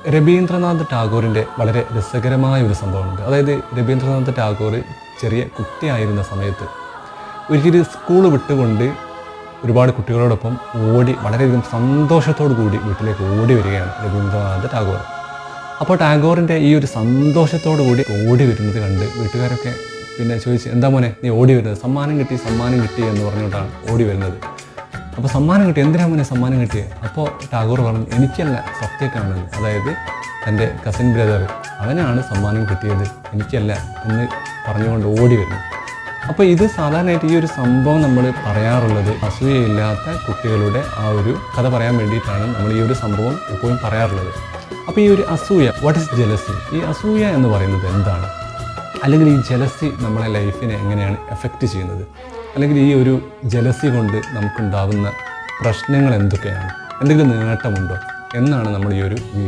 രവീന്ദ്രനാഥ് ടാഗോറിൻ്റെ വളരെ രസകരമായ ഒരു സംഭവമുണ്ട്. അതായത് രവീന്ദ്രനാഥ് ടാഗോർ ചെറിയ കുട്ടിയായിരുന്ന സമയത്ത് ഒരിക്കലും സ്കൂൾ വിട്ടുകൊണ്ട് ഒരുപാട് കുട്ടികളോടൊപ്പം ഓടി വളരെയധികം സന്തോഷത്തോടു കൂടി വീട്ടിലേക്ക് ഓടി വരികയാണ് രവീന്ദ്രനാഥ് ടാഗോർ. അപ്പോൾ ടാഗോറിൻ്റെ ഈ ഒരു സന്തോഷത്തോടു കൂടി ഓടി വരുന്നത് കണ്ട് വീട്ടുകാരൊക്കെ പിന്നെ ചോദിച്ച്, എന്താ മോനെ നീ ഓടി വരുന്നത്? സമ്മാനം കിട്ടി എന്ന് പറഞ്ഞുകൊണ്ടാണ് ഓടി വരുന്നത്. അപ്പോൾ സമ്മാനം കിട്ടി, എന്തിനാ മോനെ സമ്മാനം കിട്ടിയത്? അപ്പോൾ ടാഗോർ പറഞ്ഞു, എനിക്കല്ല സത്യക്കാണത്, അതായത് എൻ്റെ കസിൻ ബ്രദർ അവനാണ് സമ്മാനം കിട്ടിയത്, എനിക്കല്ല എന്ന് പറഞ്ഞുകൊണ്ട് ഓടി വരുന്നു. അപ്പോൾ ഇത് സാധാരണയായിട്ട് ഈ ഒരു സംഭവം നമ്മൾ പറയാറുള്ളത് അസൂയയില്ലാത്ത കുട്ടികളുടെ ആ ഒരു കഥ പറയാൻ വേണ്ടിയിട്ടാണ് നമ്മൾ ഈ ഒരു സംഭവം എപ്പോഴും പറയാറുള്ളത്. അപ്പോൾ ഈ ഒരു അസൂയ, വാട്ട് ഈസ് ജലസി? ഈ അസൂയ എന്ന് പറയുന്നത് എന്താണ്? അല്ലെങ്കിൽ ഈ ജലസി നമ്മളെ ലൈഫിനെ എങ്ങനെയാണ് എഫക്റ്റ് ചെയ്യുന്നത്? അല്ലെങ്കിൽ ഈ ഒരു ജലസി കൊണ്ട് നമുക്കുണ്ടാകുന്ന പ്രശ്നങ്ങൾ എന്തൊക്കെയാണ്? എന്തെങ്കിലും നേട്ടമുണ്ടോ എന്നാണ് നമ്മൾ ഈ ഒരു